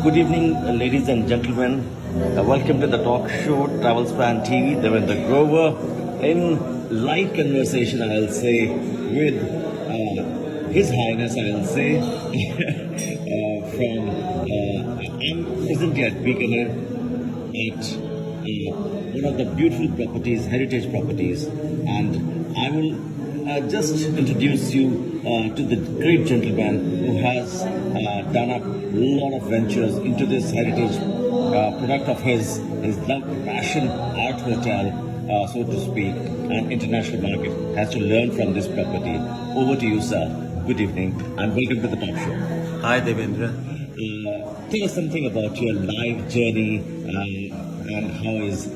Good evening, ladies and gentlemen. Welcome to the talk show, Travel Span TV, Devender Grover, in live conversation, I'll say, with His Highness, I'll say, I'm presently at Bikaner at one of the beautiful properties, heritage properties, and I will just introduce you to the great gentleman who has done a lot of ventures into this heritage product of his love, passion, art hotel, so to speak, and international market has to learn from this property. Over to you, sir. Good evening and welcome to the talk show. Hi, Devender. Tell us something about your life journey and how is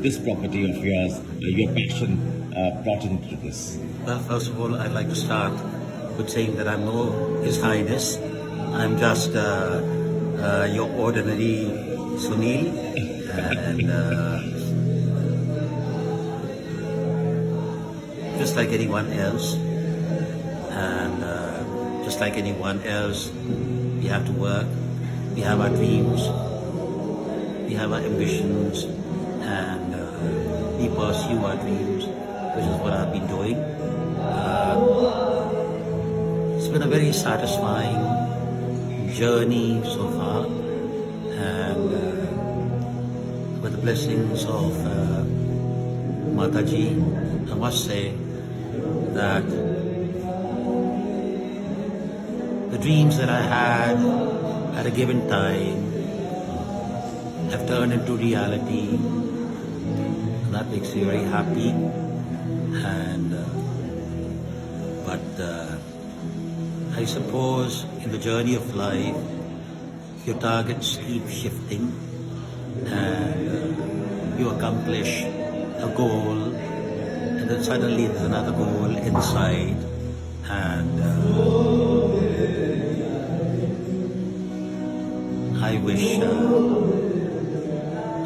this property of yours, your passion brought into this. Well, first of all, I'd like to start with saying that I'm no His Highness. I'm just your ordinary Sunil, and just like anyone else, and just like anyone else, we have to work. We have our dreams, we have our ambitions, and we pursue our dreams, which is what I've been doing. It's been a very satisfying journey so far, and with the blessings of Mataji, I must say that the dreams that I had at a given time have turned into reality, and that makes me very happy. And but I suppose in the journey of life, your targets keep shifting, and you accomplish a goal, and then suddenly there's another goal inside, and I wish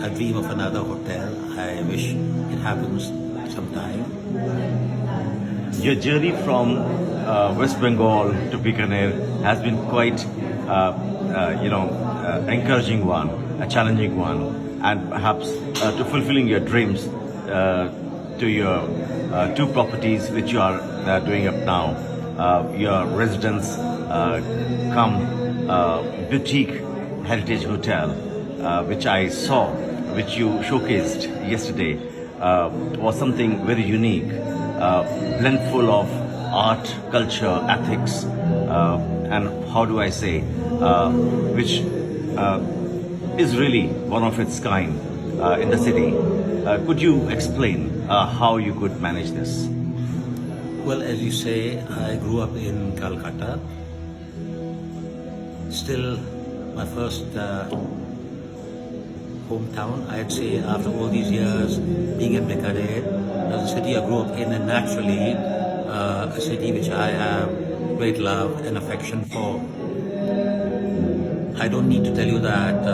I dream of another hotel. I wish it happens sometime. Your journey from West Bengal to Bikaner has been quite, encouraging one, a challenging one, and perhaps to fulfilling your dreams to your two properties which you are doing up now, your residence come boutique heritage hotel, which I saw, which you showcased yesterday, was something very unique, blend full of art, culture, ethics, and how do I say, which is really one of its kind in the city. Could you explain how you could manage this? Well, as you say, I grew up in Calcutta. Still, my first hometown, I'd say, after all these years being in Bikaner, as a city I grew up in, and naturally a city which I have great love and affection for. I don't need to tell you that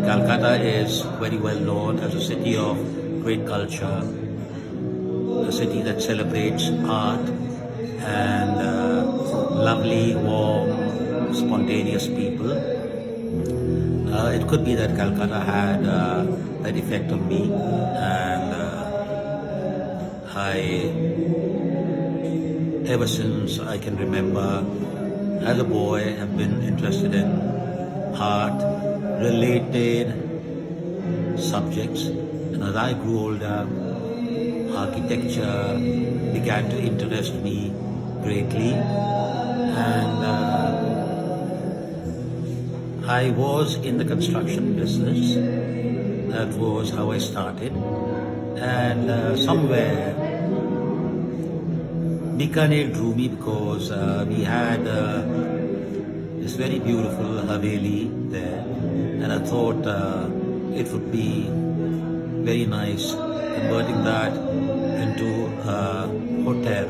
Calcutta is very well known as a city of great culture, a city that celebrates art and lovely, warm, spontaneous people. It could be that Calcutta had that effect on me, and ever since I can remember, as a boy, have been interested in art-related subjects, and as I grew older, architecture began to interest me greatly, and I was in the construction business. That was how I started, and somewhere Bikaner drew me because we had this very beautiful Haveli there, and I thought it would be very nice converting that into a hotel,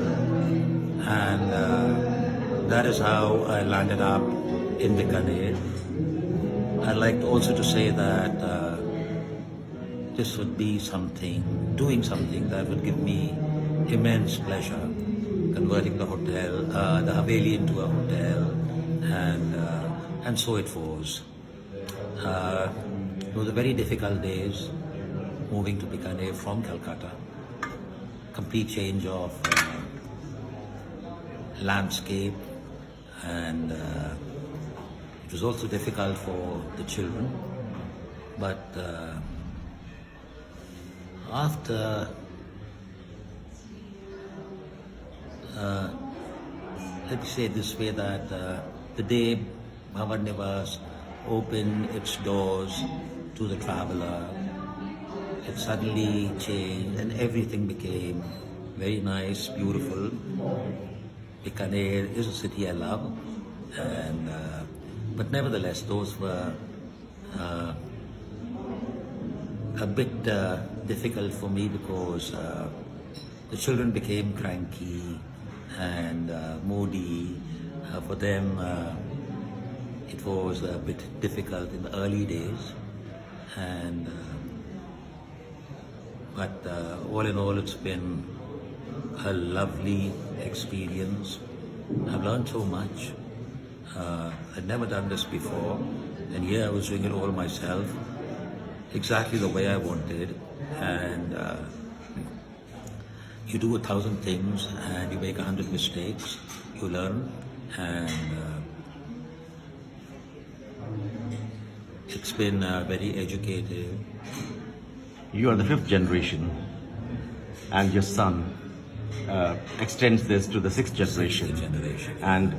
and that is how I landed up in Bikaner. I'd like also to say that this would be doing something that would give me immense pleasure, converting the hotel, the Haveli into a hotel, and And so it was. It was a very difficult days moving to Bikaner from Calcutta. Complete change of landscape, and it was also difficult for the children. But after let me say it this way, that the day Bhavan Nivas opened its doors to the traveler, it suddenly changed and everything became very nice, beautiful. Bikaner is a city I love, and but nevertheless those were a bit difficult for me, because the children became cranky and moody. For them it was a bit difficult in the early days, and but all in all, it's been a lovely experience. I've learned so much. I'd never done this before, and here I was doing it all myself, exactly the way I wanted. And you do 1,000 things and you make 100 mistakes, you learn, and it's been very educative. You are the 5th generation, and your son extends this to the 6th generation. And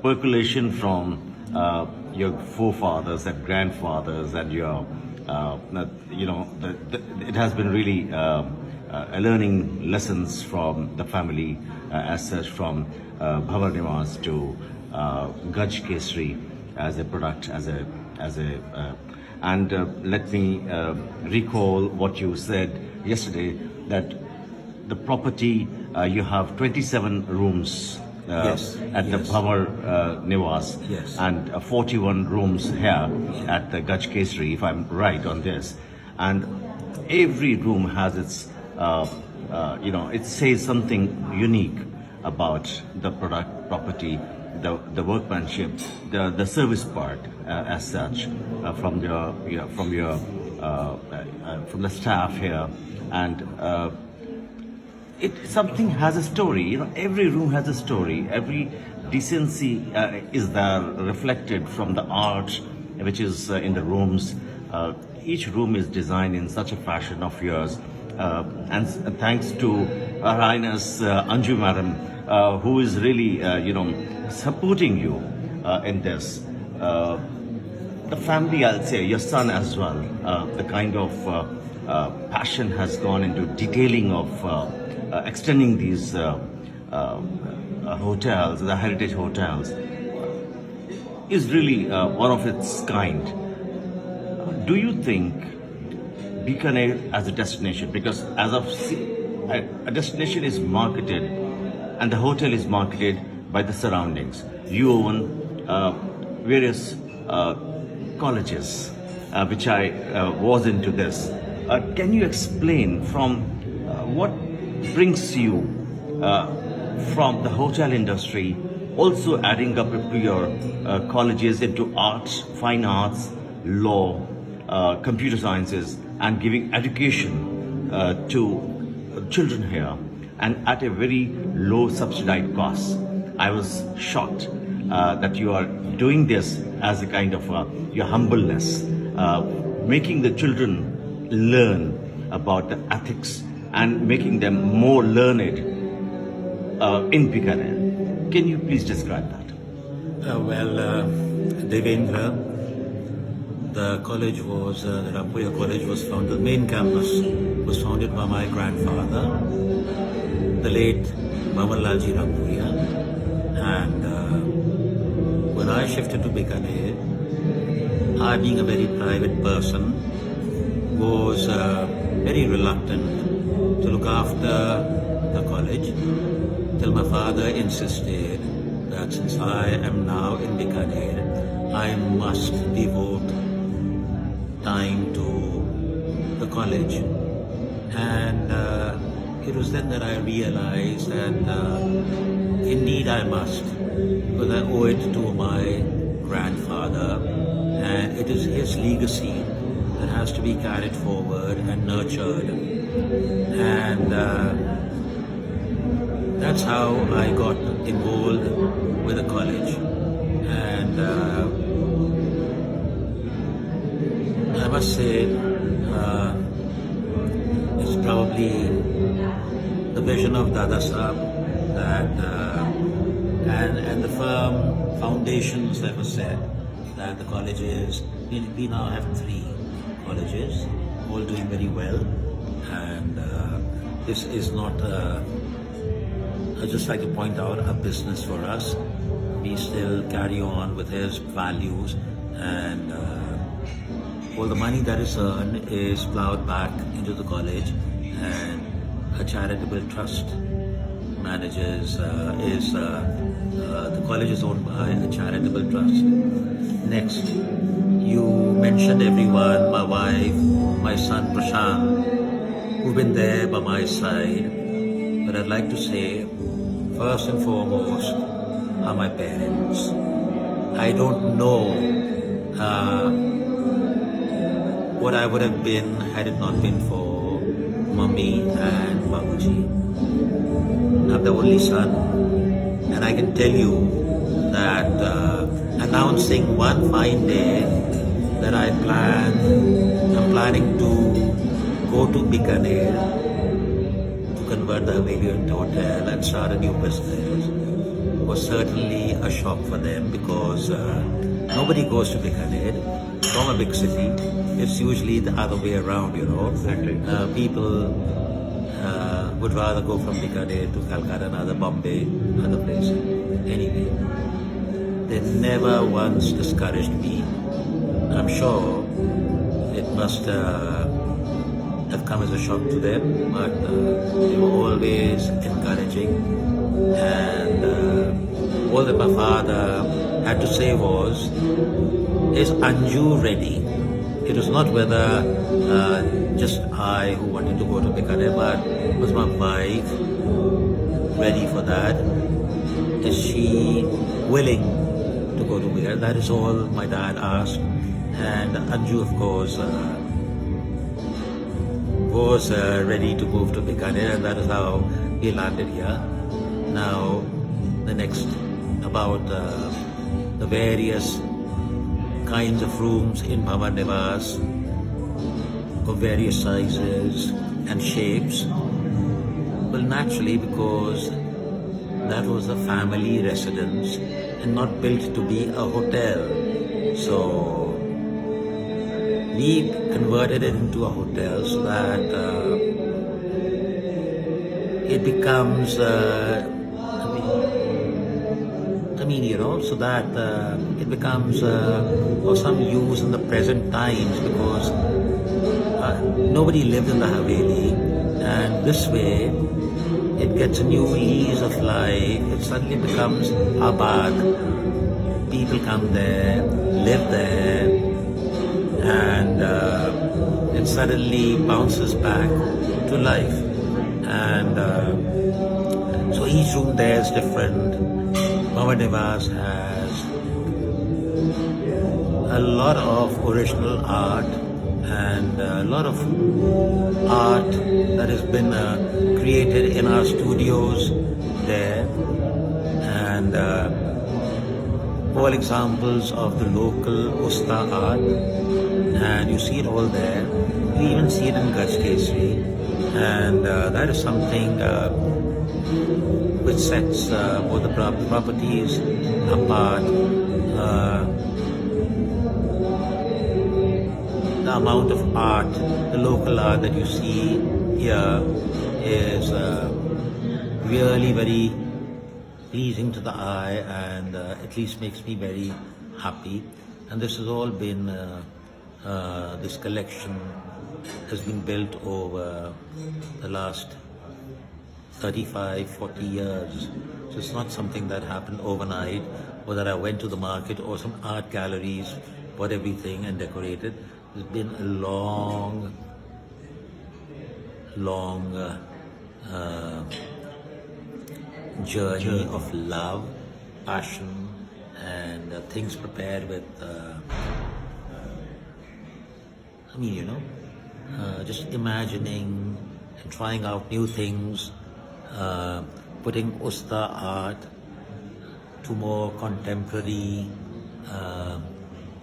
percolation from your forefathers and grandfathers and your, it has been really learning lessons from the family as such, from Bhavar Nivas to Gaj Kesri as a product, and let me recall what you said yesterday, that the property, you have 27 rooms at the Bhavar Nivas, and 41 rooms here at the Gaj Kesri, if I'm right on this. And every room has its, it says something unique about the product, property, the workmanship, the service part as such, from the staff here, and something has a story. Every room has a story. Every decency is there reflected from the art which is in the rooms. Each room is designed in such a fashion of yours, and thanks to Her Highness Anju Madam, who is really supporting you in this. The family, I'll say, your son as well, the kind of passion has gone into detailing of extending these hotels, the heritage hotels, is really one of its kind. Do you think Bikaner as a destination, because as of a destination is marketed and the hotel is marketed by the surroundings. You own various colleges, which I was into this. Can you explain from what brings you from the hotel industry, also adding up to your colleges into arts, fine arts, law, computer sciences, and giving education to children here, and at a very low subsidized cost? I was shocked that you are doing this as a kind of your humbleness, making the children learn about the ethics and making them more learned in Bikaner. Can you please describe that? Devender, the college was, the Rampuria college was founded, the main campus was founded by my grandfather, the late Mamanlalji Rampuria. And when I shifted to Bikaner, I, being a very private person, was very reluctant to look after the college, till my father insisted that since I am now in Bikaner, I must devote time to the college. And it was then that I realized that indeed I must, because I owe it to my grandfather it is his legacy that has to be carried forward and nurtured. And that's how I got involved with the college. And I must say, it's probably the vision of Dada Saab that, and the firm foundations that were set, that the colleges, we now have 3 colleges, all doing very well. And this is not, I'd just like to point out, a business for us. We still carry on with his values, and all the money that is earned is plowed back into the college, and a charitable trust manages, the college is owned by a charitable trust. Next, you mentioned everyone, my wife, my son Prashant, who've been there by my side. But I'd like to say, first and foremost, are my parents. I don't know what I would have been had it not been for Mummy and Babuji. I'm the only son, and I can tell you that announcing one fine day that I'm planning to go to Bikaner to convert the Haveli into a hotel and start a new business was certainly a shock for them, because nobody goes to Bikaner from a big city. It's usually the other way around, Exactly. People would rather go from Bikaner to Calcutta, other Bombay, other places. Anyway, they never once discouraged me. I'm sure it must have come as a shock to them, but they were always encouraging. And all that my father had to say was, is Anju ready? It was not whether just I who wanted to go to Bikaner, but was my wife ready for that? Is she willing to go to Bikaner? That is all my dad asked. And Anju, of course, was ready to move to Bikaner, and that is how we landed here. Now, the next about the various kinds of rooms in Bhavan Nivas of various sizes and shapes. Well, naturally, because that was a family residence and not built to be a hotel. So we converted it into a hotel so that it becomes, so that it becomes of some use in the present times, because nobody lived in the Haveli, and this way it gets a new lease of life. It suddenly becomes Abad. People come there, live there, and it suddenly bounces back to life. And so each room there is different. Bhavan Nivas has a lot of original art, and a lot of art that has been created in our studios there, and all examples of the local Usta art, and you see it all there. You even see it in Gaj Kesri, and that is something which sets both the properties apart. The amount of art, the local art that you see here is really very pleasing to the eye, and at least makes me very happy. And this has all been, this collection has been built over the last 35, 40 years. So it's not something that happened overnight, or that I went to the market or some art galleries, bought everything and decorated. It's been a long journey of love, passion, and things prepared with I mean, just imagining and trying out new things, putting Usta art to more contemporary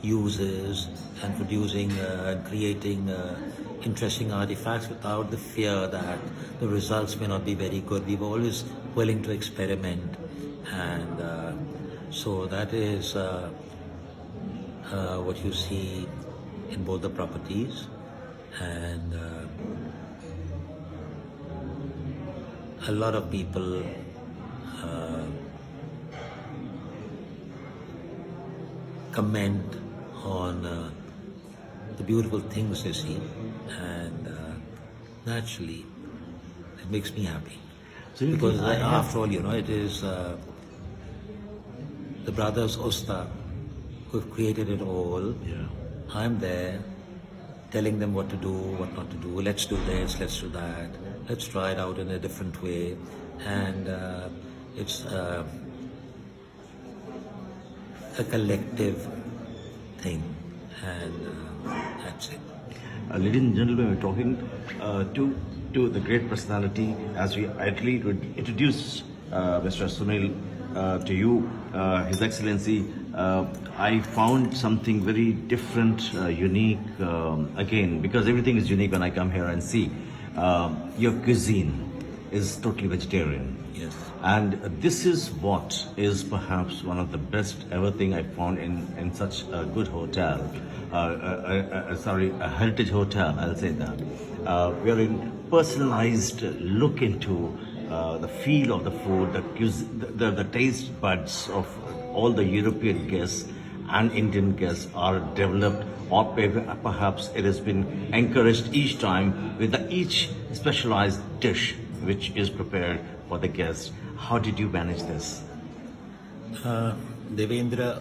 uses and producing and creating interesting artifacts without the fear that the results may not be very good. We were always willing to experiment, and so that is what you see in both the properties. And a lot of people comment on the beautiful things they see, and naturally it makes me happy. So you Because think- after all, it is the brothers Osta who've created it all. Yeah. I'm there telling them what to do, what not to do. Let's do this, let's do that. Let's try it out in a different way. And it's a collective thing. And that's it. Ladies and gentlemen, we're talking to the great personality as we idly would introduce Mr. Sunil to you, His Excellency. I found something very different, unique, again, because everything is unique when I come here and see. Your cuisine is totally vegetarian. Yes. And this is what is perhaps one of the best ever thing I found in such a good hotel. A heritage hotel, I'll say that. We are in personalized look into the feel of the food, the taste buds of all the European guests and Indian guests are developed, or perhaps it has been encouraged each time with each specialized dish which is prepared for the guests. How did you manage this? Devendra,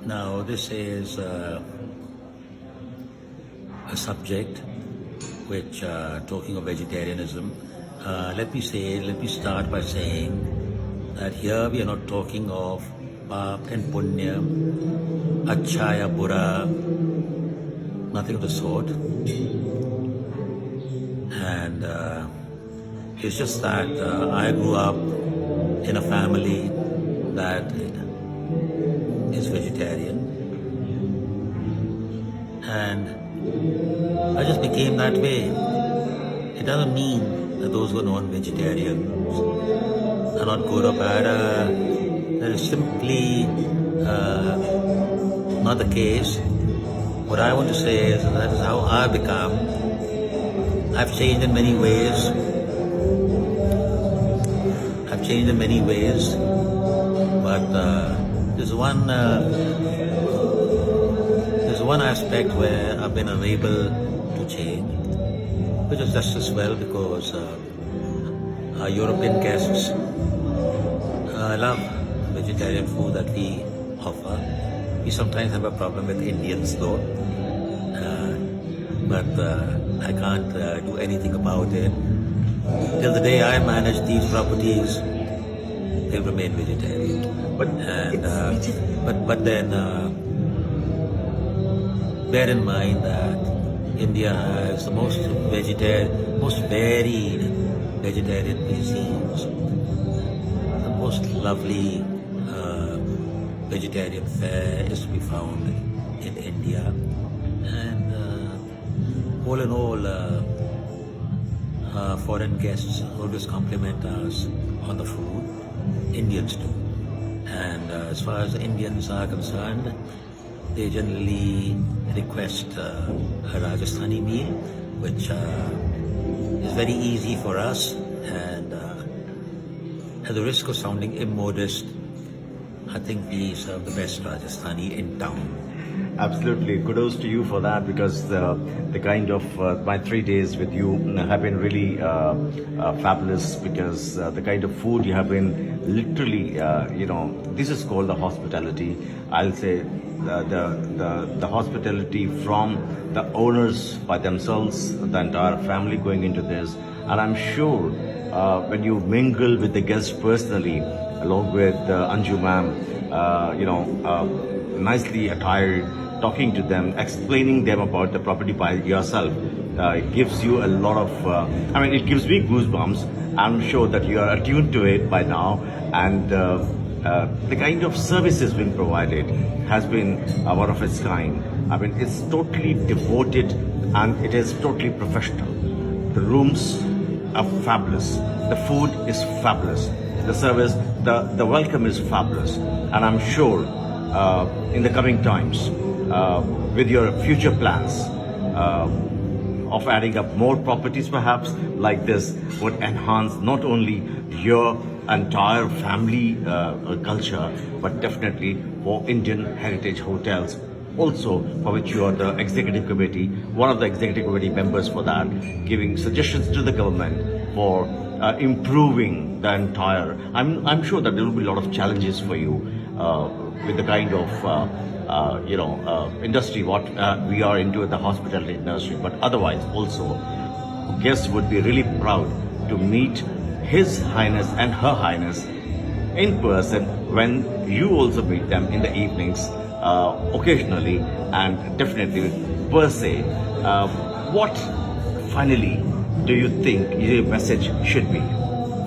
now this is a subject which, talking of vegetarianism, let me start by saying that here we are not talking of Paap and Punya, Acha ya Bura, nothing of the sort. And it's just that I grew up in a family that is vegetarian, and I just became that way. It doesn't mean that those who are non-vegetarians are not good or bad. That is simply not the case. What I want to say is that is how I've become. I've changed in many ways. But there's one aspect where I've been unable to change, which is just as well because our European guests love vegetarian food that we offer. We sometimes have a problem with Indians though, but I can't do anything about it. Till the day I manage these properties, they'll remain vegetarian. But then bear in mind that India has the most varied vegetarian cuisines, the most lovely vegetarian fare is to be found in India, and all in all, foreign guests always compliment us on the food. Indians do, and as far as the Indians are concerned, they generally request a Rajasthani meal, which is very easy for us, and at the risk of sounding immodest, I think we serve the best Rajasthani in town. Absolutely. Kudos to you for that, because the kind of my 3 days with you have been really fabulous, because the kind of food you have been literally, this is called the hospitality. I'll say the hospitality from the owners by themselves, the entire family going into this. And I'm sure when you mingle with the guests personally, along with Anju ma'am, nicely attired, talking to them, explaining them about the property by yourself. It gives you a lot of, it gives me goosebumps. I'm sure that you are attuned to it by now, and the kind of services being provided has been one of its kind. It's totally devoted and it is totally professional. The rooms are fabulous. The food is fabulous. The service, the welcome is fabulous. And I'm sure in the coming times, with your future plans of adding up more properties perhaps like this would enhance not only your entire family culture, but definitely for Indian heritage hotels also, for which you are the executive committee, one of the executive committee members for that, giving suggestions to the government for improving the entire. I'm sure that there will be a lot of challenges for you with the kind of industry what we are into in the hospitality industry, but otherwise also guests would be really proud to meet His Highness and Her Highness in person when you also meet them in the evenings occasionally, and definitely per se. What finally do you think your message should be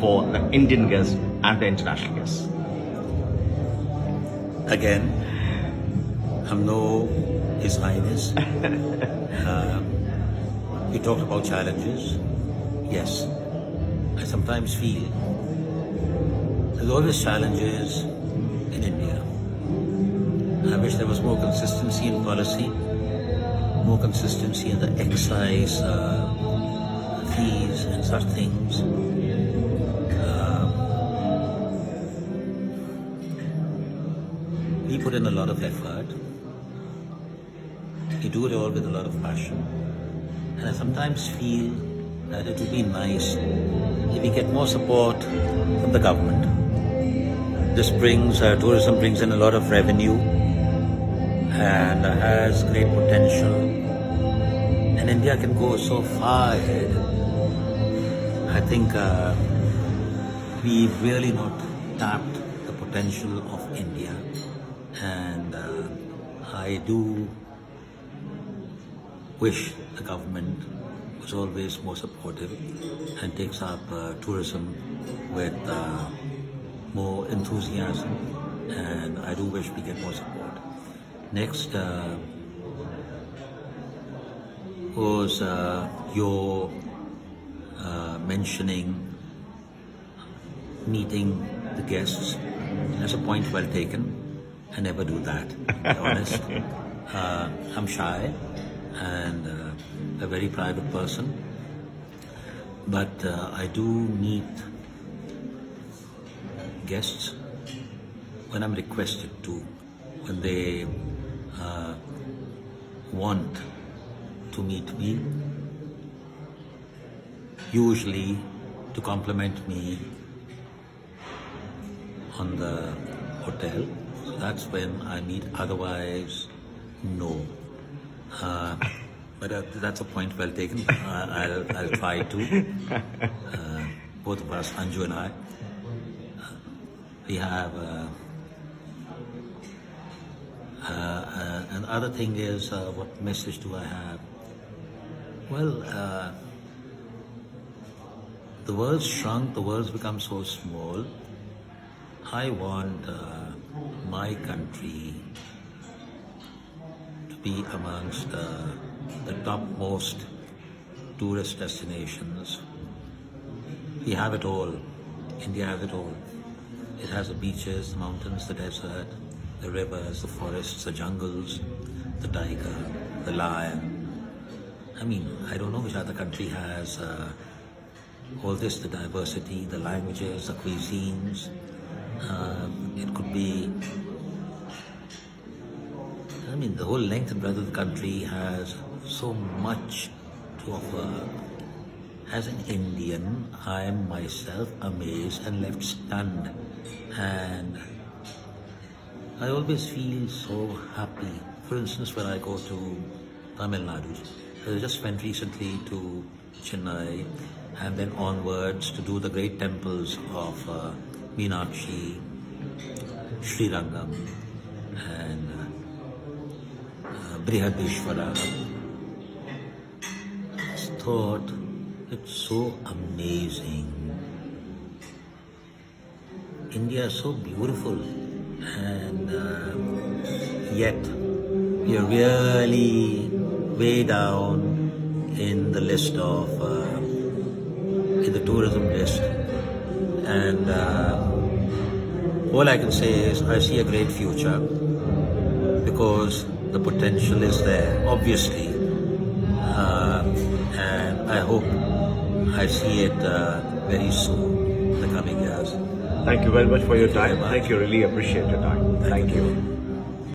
for the Indian guests and the international guests? Again, I'm no His Highness. You talked about challenges. Yes, I sometimes feel there's always challenges in India. I wish there was more consistency in policy, more consistency in the excise fees and such things. We put in a lot of effort. We do it all with a lot of passion. And I sometimes feel that it would be nice if we get more support from the government. This brings, tourism brings in a lot of revenue and has great potential. And India can go so far ahead. I think we've really not tapped the potential of India. And I do wish the government was always more supportive and takes up tourism with more enthusiasm, and I do wish we get more support. Next was your mentioning meeting the guests. That's a point well taken. I never do that, to be honest. I'm shy and a very private person, but I do meet guests when I'm requested to, when they want to meet me, usually to compliment me on the hotel. So that's when I meet, otherwise no. But that's a point well taken. I'll try to. Both of us, Anju and I, we have. And the other thing is, what message do I have? Well, the world's shrunk, the world's become so small. I want my country to be amongst the topmost tourist destinations. We have it all. India has it all. It has the beaches, the mountains, the desert, the rivers, the forests, the jungles, the tiger, the lion. I mean, I don't know which other country has all this, the diversity, the languages, the cuisines. It could be, I mean, the whole length and breadth of the country has so much to offer. As an Indian, I am myself amazed and left stunned. And I always feel so happy. For instance, when I go to Tamil Nadu, I just went recently to Chennai and then onwards to do the great temples of Meenakshi, Sri Rangam and Brihadishwara. I thought it's so amazing. India is so beautiful, and yet we are really way down in the list of in the tourism list. And all I can say is I see a great future because the potential is there, obviously, and I hope I see it very soon in the coming years. Thank you very much for your Thank you very time. much. Thank you. Really appreciate your time. Thank you.